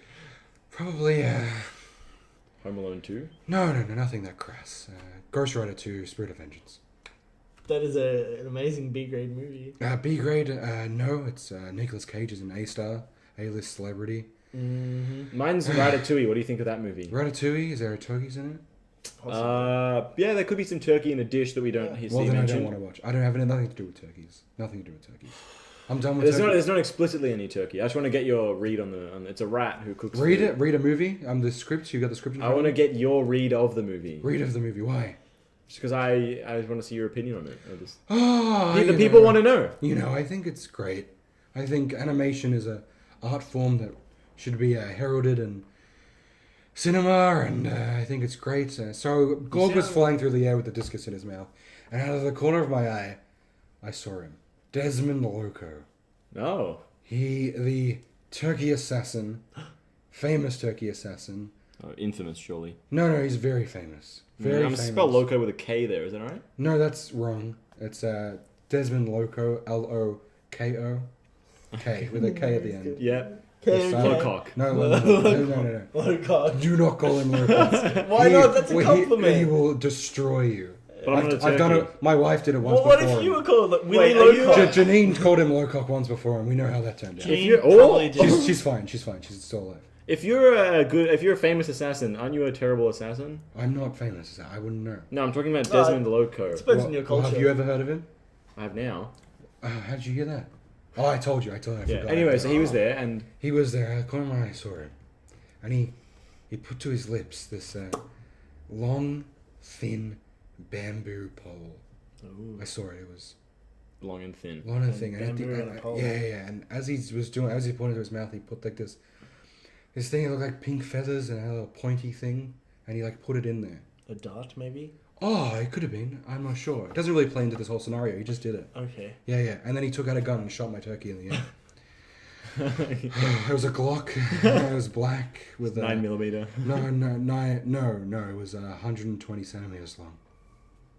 Probably. Home Alone 2? No, nothing that crass. Ghost Rider 2: Spirit of Vengeance. That is an amazing B-grade movie. B grade? No, it's Nicolas Cage is an A-star, A-list celebrity. Mm-hmm. Mine's Ratatouille. What do you think of that movie? Ratatouille, is there turkeys in it? Yeah, there could be some turkey in a dish that we don't see Well, then I mentioned. don't want to watch. I don't have nothing to do with turkeys. Nothing to do with turkeys. I'm done with turkey. There's not explicitly any turkey. I just want to get your read on the. It's a rat who cooks. Read food. it. Read a movie. The script. You got the script. I want to get your read of the movie. Read of the movie. Why? Just because I want to see your opinion on it. Oh, People want to know. I think it's great. I think animation is a art form that should be heralded in cinema, and I think it's great. So Gorg was flying through the air with the discus in his mouth, and out of the corner of my eye, I saw him. Desmond Loco. Oh. The turkey assassin, famous turkey assassin. Infamous, surely. No, he's very famous. Very I'm famous. spelled Loco with a K there, is that right? No, that's wrong. It's Desmond Loco, Loko, K, with a K at the end. Yeah. Okay. Locock. No. Locock. Do not call him Loco. Why not? That's a compliment. He will destroy you. But I'm not a I've done turkey. it. My wife did it once Well, what before. if you were called Willy Wait, are you- Locock? Janine called him Locock once before, and we know how that turned out. Jean you're- probably oh, did. She's fine. She's still alive. If you're a famous assassin, aren't you a terrible assassin? I'm not famous. I wouldn't know. No, I'm talking about Desmond Loco. It depends on your culture. Have you ever heard of him? I have now. How did you hear that? Oh, I told you. I Yeah. forgot. Anyway, so he was there, and He was there. I corner of my eye, saw him, and he put to his lips this long, thin bamboo pole. I saw it. It was long and thin. long and thin. Bamboo and a pole. Yeah. And as he put it to his mouth, he put like this thing that looked like pink feathers and had a little pointy thing, and he like put it in there. A dart, maybe? Oh, it could have been. I'm not sure. It doesn't really play into this whole scenario. He just did it. Okay. Yeah. And then he took out a gun and shot my turkey in the air. It was a Glock. It was black with 9mm. No. It was 120 centimeters long.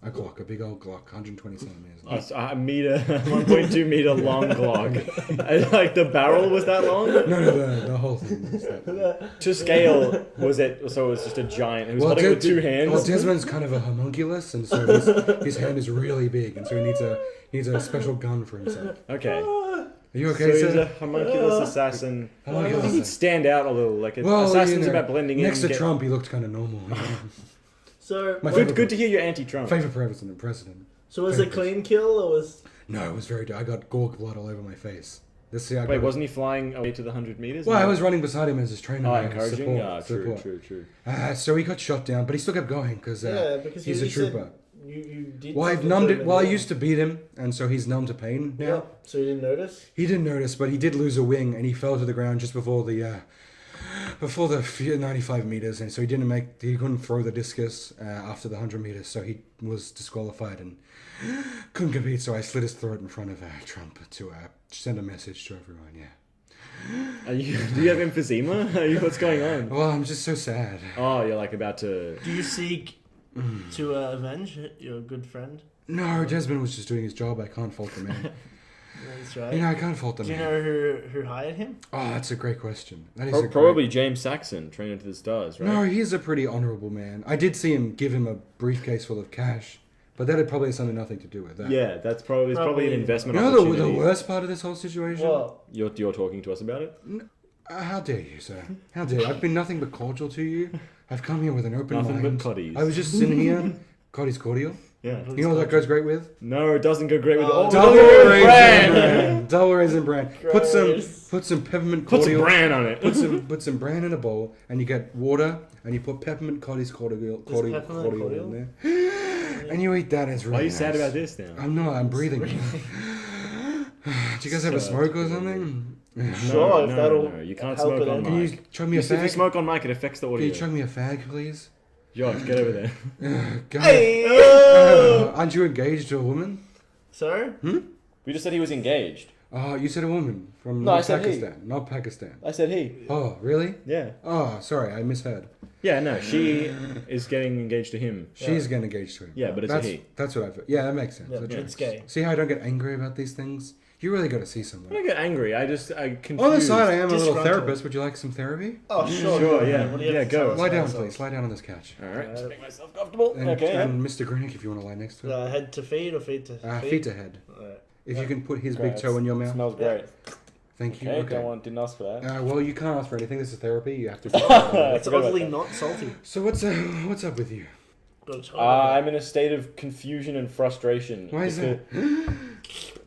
A Glock, a big old Glock, 120 centimeters long. A meter, 1.2 meter long Glock. Like the barrel was that long? No, the whole thing. Was that. To scale, was it? So it was just a giant. He was holding it with two hands. Well, Desmond's kind of a homunculus, and so his hand is really big, and so he needs a special gun for himself. Okay. Are you So okay, he's sir? a homunculus assassin. Homunculus I think he'd assassin. stand out a little. Like Well, assassin's about blending in. next to and get- Trump, he looked kind of normal. So, My Good to hear you're anti-Trump. Favorite president. so was it a clean kill or was? No, it was very. I got Gorg blood all over my face. Wait, wasn't he flying away to the 100 meters? Well, I was running beside him as his trainer. Oh, man, encouraging? support. True. So he got shot down, but he still kept going because Because he's you a trooper. Said you did. Well, I've something numbed to it. him Well, I and- used to beat him, and so he's numb to pain now. Yeah. So you didn't notice? He didn't notice, but he did lose a wing, and he fell to the ground just before the 95 meters, and so he couldn't throw the discus after the 100 meters, so he was disqualified and couldn't compete. So I slit his throat in front of Trump to send a message to everyone. Yeah. Do you have emphysema? What's going on? Well, I'm just so sad. Oh, you're like about to. Do you seek to avenge your good friend? No, Desmond was just doing his job. I can't fault the man. That's right. I can't fault the Do you man. know who hired him? Oh, that's a great question. That is Probably James Saxon, Trainer to the Stars, right? No, he's a pretty honourable man. I did see him give him a briefcase full of cash, but that had probably something nothing to do with that. Yeah, that's probably an investment You know opportunity. the worst part of this whole situation? Well, You're talking to us about it? How dare you, sir? How dare you? I've been nothing but cordial to you. I've come here with an open Nothing mind. but coddies. I was just sitting here. Coddy's cordial. Yeah. You know what that goes great with? No, it doesn't go great with Double raisin raisin-bran. Double raisin-bran. Put Gross. some peppermint Put some cordial. bran on it. Put some bran in a bowl, and you get water, and you put peppermint cordial peppermint cordial? in there, and you eat that. It's really Why are you nice. sad about this now? I'm not. I'm breathing. Do you guys have a smoke or something? Sure, if that'll No, you can't help smoke it on end. Can you mic. chug me a If you fag? smoke on mic, it affects the Can audio. you chug me a fag, please? Josh, get over there. God. Hey! Aren't you engaged to a woman? So? We just said he was engaged. Oh, you said a woman from No, I not said he. Pakistan, not Pakistan. I said he. Oh, really? Yeah. Oh, sorry, I misheard. Yeah, no, she is getting engaged to him. She's getting engaged to him. Yeah, but it's that's, a he. That's what I've. Yeah, that makes sense. Yeah, That it's tracks. gay. See how I don't get angry about these things? You really got to see I someone. don't get angry. I confused. On the side, I am a little Disgruntled. therapist. Would you like some therapy? Oh, sure. Sure, yeah. What do you have Yeah, to go. tell us Lie about down, yourself? please. Lie down on this couch. All right, Uh, just make myself comfortable. And, Okay. and Mr. Grunick, if you want to lie next to it. Head to feet or feet to feet? Feet to head. Alright. If you can put his Great, big toe in your mouth. Smells great. Thank you. Okay, didn't ask for that. Well, you can't ask for anything. This is therapy. You have to. It's forgot about oddly that. not salty. So what's up with you? I'm in a state of confusion and frustration. Why is that?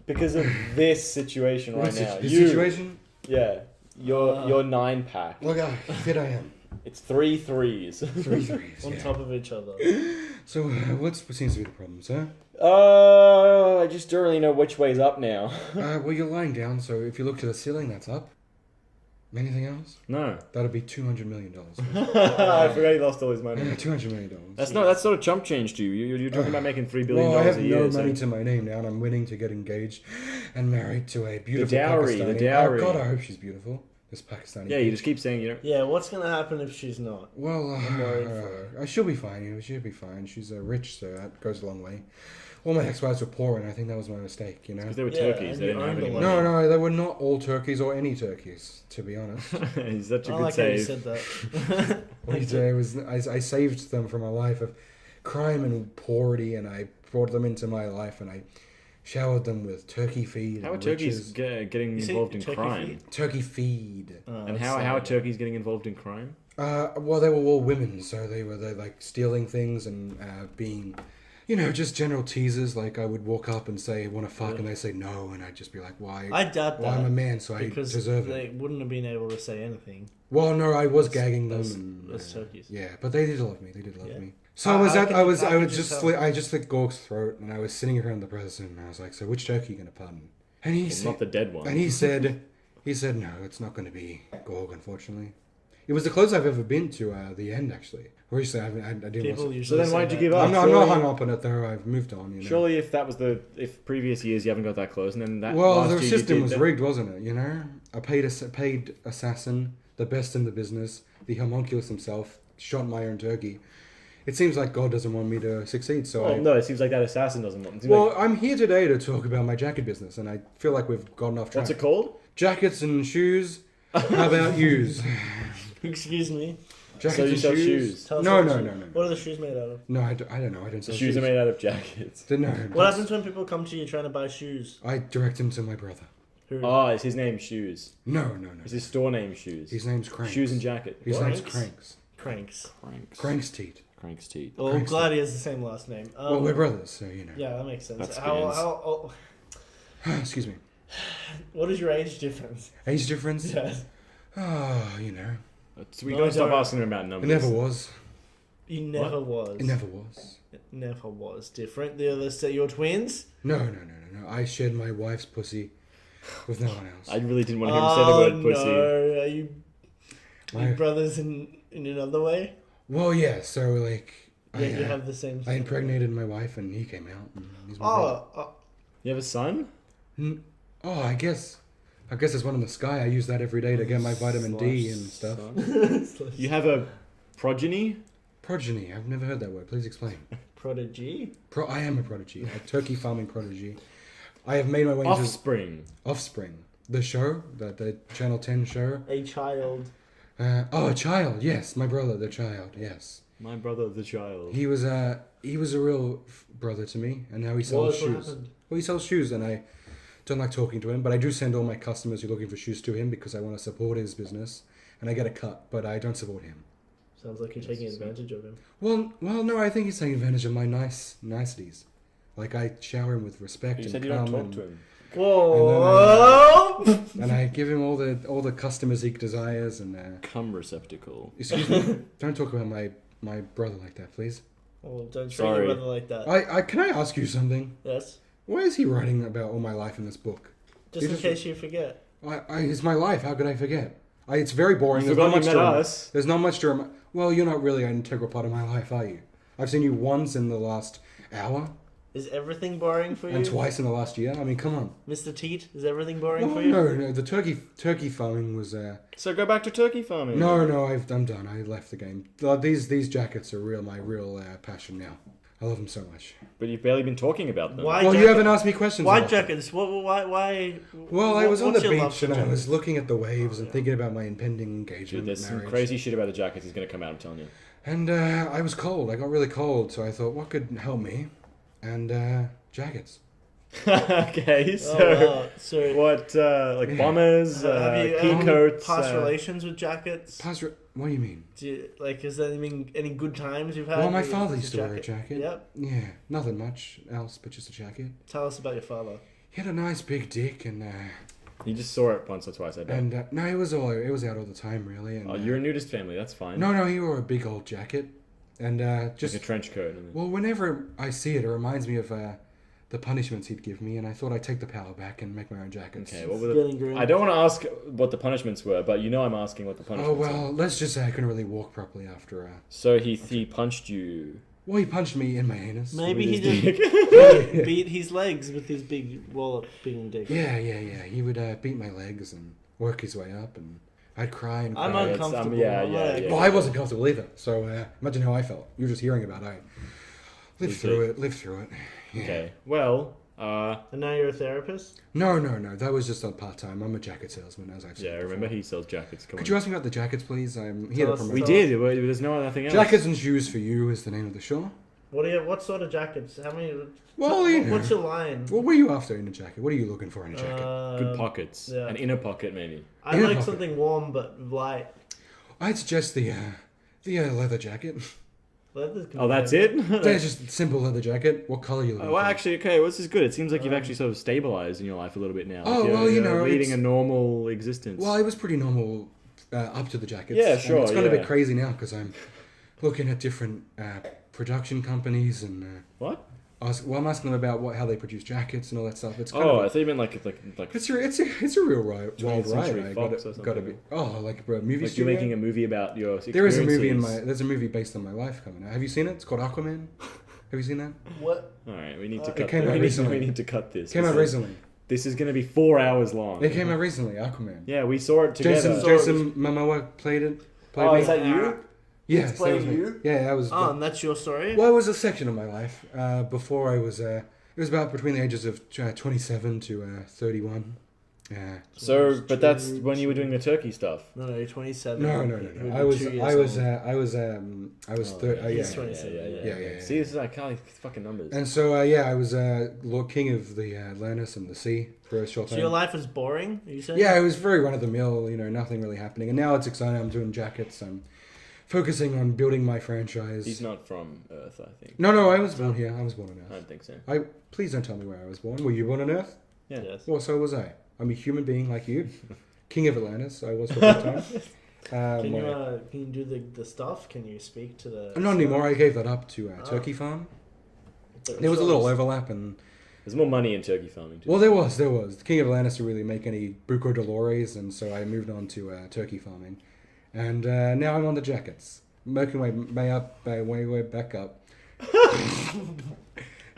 Because of this situation right What's now. this You, situation? yeah, your 9-pack. Look how fit I am. It's 3 threes. 3 threes. On Yeah. top of each other. So what seems to be the problem, sir? I just don't really know which way's up now. Well, you're lying down, so if you look to the ceiling, that's up. Anything else? No. That'll be $200 million. I forgot he lost all his money. Yeah, $200 million. That's sort of chump change to you. You're talking about making $3 billion Well, I have a year. no so- money to my name now, and I'm winning to get engaged and married to a beautiful dowry, Pakistani. the dowry. Oh God, I hope she's beautiful. This Pakistani. Yeah, you just keep saying, you know. Yeah, what's gonna happen if she's not? Well, I'm worried for she'll be fine. You know, she'll be fine. She's rich, so that goes a long way. All my ex-wives were poor, and I think that was my mistake. You know. Because they were Yeah, turkeys. and They you didn't have owned any a money. lot. No, they were not all turkeys or any turkeys, to be honest. He's such a I good like how you save. said that. I saved them from a life of crime and poverty, and I brought them into my life, and I showered them with turkey feed. How are and turkeys riches. getting You say involved in turkey crime? feed? Turkey feed. And how are turkeys getting involved in crime? Well, they were all women, so they like stealing things and being, just general teasers. Like I would walk up and say, "Want to fuck?" and they say no, and I'd just be like, "Why?" I doubt Well, that. I'm a man, so I because deserve they it. wouldn't have been able to say anything. Well, no, I was gagging them. As turkeys. Yeah, but they did love me. They did love Yeah. me. So How- I was how at, can I you- was, how I could would you just, tell? I just slit Gorg's throat, and I was sitting around the president, and I was like, "So which turkey are you gonna pardon?" And he It's said, not the dead one. and he said, "No, it's not going to be Gorg, unfortunately." It was the closest I've ever been to the end, actually. Recently, I didn't. People want to, usually then why'd say you that. give up? I'm not Surely- hung up on it though. I've moved on. You know. Surely, if previous years you haven't got that close, and then that Well, last the year you system did, was then- rigged, wasn't it? You know, a paid assassin, the best in the business, the homunculus himself, shot my own turkey. It seems like God doesn't want me to succeed, so Well, no, it seems like that assassin doesn't want. It seems Well, like- I'm here today to talk about my jacket business, and I feel like we've gotten off track. what's it called? Jackets and shoes. How about yous? Excuse me. Jackets So you and sell shoes. shoes? Tell us No, what no, shoes- no, no. What are the shoes made out of? No, I don't know. I don't The sell shoes are made out of jackets. No, What happens when people come to you trying to buy shoes? I direct him to my brother. Who? Oh, is his name Shoes? No. Is his store name Shoes? His name's Cranks. Shoes and jacket. His What? name's Cranks. Cranks. Cranks. Cranks teeth. Cranks teeth. Well, I'm Cranks. glad he has the same last name. Well, we're brothers, so you know. Yeah, that makes sense. That's How, Excuse me. what is your age difference? Age difference? Yes. Oh, you know. We No, don't stop don't. asking him about It numbers. never was. You never was. It never was. It never was different. The other set your twins? No. I shared my wife's pussy with no one else. I really didn't want to hear him say the word pussy. No. Are you My- brothers in another way? Well, yeah, so, like... Yeah, you have the same I impregnated my wife, and he came out. And he's my Oh, You have a son? brother. Oh, I guess there's one in the sky. I use that every day to get my vitamin D and stuff. Son? You have a progeny? Progeny. I've never heard that word. Please explain. prodigy? I am a prodigy. A turkey farming prodigy. I have made my way into Offspring. Offspring. The show, the Channel 10 show. A child. A child. Yes, my brother, the child. Yes. My brother, the child. He was a real brother to me, and now he sells What shoes. happened? Well, he sells shoes, and I don't like talking to him, but I do send all my customers who are looking for shoes to him because I want to support his business, and I get a cut, but I don't support him. Sounds like you're taking advantage of him. Well, no, I think he's taking advantage of my niceties. Like I shower him with respect You and said you don't calm talk and, to him. Whoa! and I give him all the customers he desires. And Cum receptacle. excuse me, don't talk about my brother like that, please. Oh, don't treat Sorry. your brother like that. I can I ask you something? Yes? Why is he writing about all my life in this book? Just He in just- case you forget. It's my life. How could I forget? It's very boring. You forgot you met us. There's not much to Well, you're not really an integral part of my life, are you? I've seen you once in the last hour. Is everything boring for you? And twice in the last year. I mean, come on. Mr. Teat, is everything boring No, for you? no. The turkey farming was. So go back to turkey farming. No, I'm done. I left the game. These jackets are my real passion now. I love them so much. But you've barely been talking about them. Why Well, you jacket- haven't asked me questions. Why about them. jackets? Why? Well, I was on the what's your love beach for and I jackets? was looking at the waves and thinking about my impending Dude, engagement. there's some marriage. crazy shit about the jackets is going to come out, I'm telling you. And I was cold. I got really cold, so I thought, what could help me? And jackets. Okay, so Oh, wow. So what, like bombers, have you pea any coats? past relations with jackets? What do you mean? Has there been any good times you've had? Well, my with father a used to wear a jacket. Yep. Yeah, nothing much else, but just a jacket. Tell us about your father. He had a nice big dick, and You just saw it once or twice, I bet. no, it was out all the time, really. And, Oh, you're a nudist family, that's fine. No, he wore a big old jacket, and just Like a trench coat. And well, whenever I see it, it reminds me of the punishments he'd give me, and I thought I'd take the power back and make my own jackets. Okay, what were Getting grim. I don't want to ask what the punishments were, but you know I'm asking what the Oh punishments were. well, let's just say I couldn't really walk properly after. So he punched you. Well, he punched me in my anus. Maybe with he his just beat his legs with his big wallop being dick. Yeah. He would beat my legs and work his way up, and I'd cry and cry. I'm uncomfortable. yeah. Well, I wasn't comfortable either. So imagine how I felt. You were just hearing about it. I lived through it. Yeah. Okay, well, And now you're a therapist? No. That was just on part time. I'm a jacket salesman, as I've said. yeah, before. remember he sells jackets. Come Could on. you ask me about the jackets, please? I'm here to Tell us- promote. We So- did, but there's nothing else. Jackets and shoes for you is the name of the show. What sort of jackets? How many? Well, you know. What's your line? What were you after in a jacket? What are you looking for in a jacket? Good pockets. yeah. An inner pocket, maybe. I Yeah. like something warm but light. I'd suggest the leather jacket. Leather's good. Oh, that's it? There's just a simple leather jacket. What color are you looking Oh, well, for? actually, okay, well, this is good. It seems like you've actually sort of stabilized in your life a little bit now. Oh, Like, well, you know, leading it's- a normal existence. Well, it was pretty normal up to the jackets. Yeah, And sure, it's gone a yeah. bit crazy now because I'm looking at different production companies and What? I'm asking them about how they produce jackets and all that stuff. It's kind Oh, of I thought you meant like it's a real wild 20th ride. Century I Fox or gotta be. something. Oh, like a movie like studio. you're making a movie about your There is a movie experiences. there's a movie based on my life coming out. Have you seen it? It's called Aquaman. Have you seen that? What? All right, we need to It cut. came out We recently. need to cut this. It came out This is- recently. This is going to be 4 hours long. It came out recently. Aquaman. Yeah, we saw it together. Jason Momoa played it. Played Oh, me. is that you? Yes, It's that was playing me. you? Yeah, that was. Oh, and that's your story? Well, it was a section of my life before I was. It was about between the ages of 27 to 31. So, but that's when you were doing the turkey stuff. No, you're 27. No. You'd be I was 2 years I was old. I was Oh, yeah. He's Yeah. 27. Yeah. See, this is I can't fucking numbers. And so I was Lord King of the Atlantis and the sea for a short So time. your life is boring, are you saying? Yeah, it was very run of the mill. Nothing really happening. And now it's exciting. I'm doing jackets. I'm focusing on building my franchise. He's not from Earth, I think. No, I was born here. I was born on I Earth. don't think so. Please don't tell me where I was born. Were you born on Earth? Yeah. Yes. Well, so was I. I'm a human being like you. King of Atlantis, I was for a long time. Can you do the stuff? Can you speak to the... Not anymore. I gave that up to Turkey Farm. There was a little overlap, and There's more money in turkey farming too. well, there was. The King of Atlantis didn't really make any Buco Dolores, and so I moved on to turkey farming, and now I'm on the jackets, working my way back up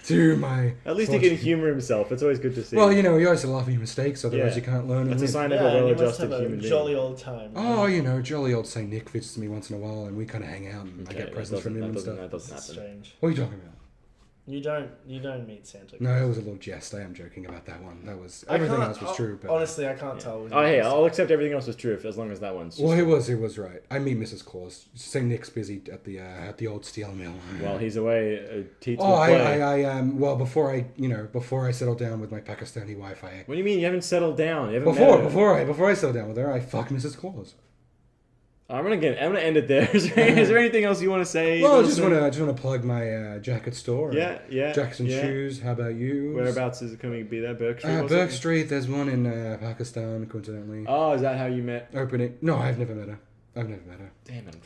to my. At least he can humour himself. It's always good to see. Well, you always laugh at your mistakes, otherwise Yeah. you can't learn. That's and a sign Yeah, of a and you must well-adjusted have a human being. jolly old time. Oh, jolly old Saint Nick visits me once in a while, and we kind of hang out, and I Okay, get presents from him and stuff. That doesn't That's happen. strange. What are you talking about? You don't meet Santa. No, it was a little jest. I am joking about that one. That was I everything can't- else was true. But Honestly, I can't tell. Oh, hey, I'll accept everything else was true as long as that one's. well, it was right. I meet Mrs. Claus. Saint Nick's busy at the old steel mill. While he's away, Teats Oh, will play. I well before I settled down with my Pakistani wife, What do you mean you haven't settled down? You haven't met her. before I settled down with her, I fucked Mrs. Claus. I'm gonna end it there. Is there anything else you want to say? Well, I Dawson? just want to plug my jacket store. Yeah. Jackson yeah. Shoes. How about you? Whereabouts is it coming to be there? Burke Street? was Burke it? Street. There's one in Pakistan, coincidentally. Oh, is that how you met? Opening. No, I've never met her. Damn it!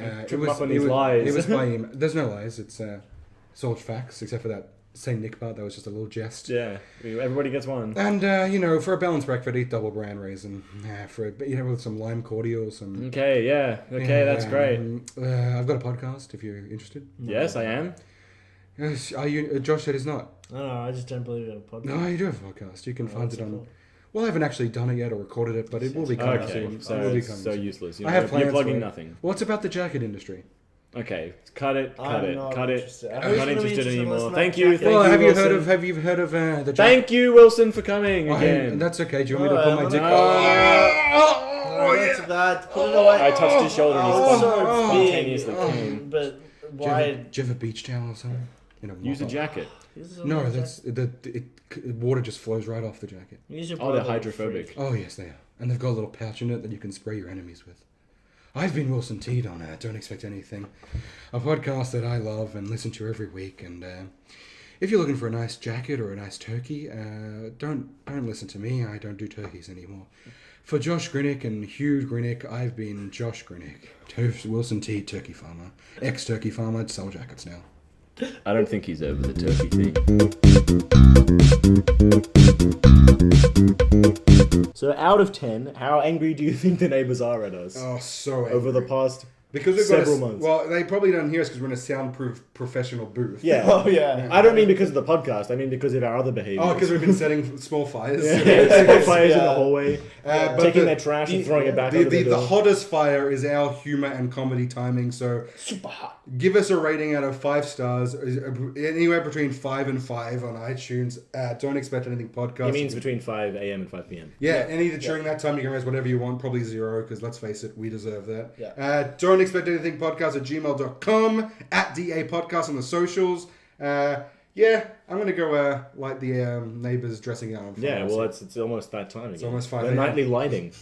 Uh, I'm tripping up on these lies. It was by email. There's no lies. It's all facts, except for that Saint Nick part. That was just a little jest. Yeah, everybody gets one. And for a balanced breakfast, eat double-raisin-bran with some lime cordial, some. Okay, yeah. Okay, that's great. I've got a podcast if you're interested. Yes, I am. Yes, are you? Josh said he's not. I don't know. I just don't believe in a podcast. No, you do have a podcast. You can find what's it it on. called? Well, I haven't actually done it yet or recorded it, but it will be coming Okay, soon. so it will be it's coming so soon. useless. I have plans You're plugging for it. nothing. What's about the jacket industry? Okay, cut it. I'm not interested. I'm Who's not gonna be interested interested in anymore. listening Thank to you. Jacket? Thank Well, you, have Wilson. you heard of the jacket? Thank you, Wilson, for coming again. That's okay. Do you want me to Oh, put my I'm dick? not- Oh, that's bad. Put it away. I touched his shoulder and he Oh, spun- so spontaneously big. came. But Do you why? have a beach towel or something? Use a jacket. No, that's water just flows right off the jacket. Use your Oh, they're brother, hydrophobic. freak. Oh yes, they are, and they've got a little pouch in it that you can spray your enemies with. I've been Wilson Teed on Don't Expect Anything, a podcast that I love and listen to every week. And if you're looking for a nice jacket or a nice turkey, don't listen to me. I don't do turkeys anymore. For Josh Grinnick and Huw Grinnick, I've been Josh Grinnick, Wilson Teed turkey farmer, ex-turkey farmer, sell jackets now. I don't think he's over the turkey thing. So out of 10, how angry do you think the neighbors are at us Oh, so over the past because we've several got months? Well, they probably don't hear us because we're in a soundproof professional booth. Yeah. Oh yeah. I don't mean because of the podcast. I mean because of our other behaviors. Oh, because we've been setting small fires. yeah, fires in the Yeah. hallway, But taking their trash and throwing it back under the the door. hottest fire is our humor and comedy timing. So Super hot. give us a rating out of 5 stars, anywhere between 5 and 5 on iTunes. Don't Expect Anything podcast. He means between 5 a.m. and 5 p.m. Yeah, and either during that time you can raise whatever you want, probably 0, because let's face it, we deserve that. Yeah. Don't Expect Anything podcast at gmail.com, at DA podcast on the socials. Yeah, I'm going to go light the neighbors dressing out on fire. Yeah, well, it's almost that time again. almost 5 The a.m. nightly lighting.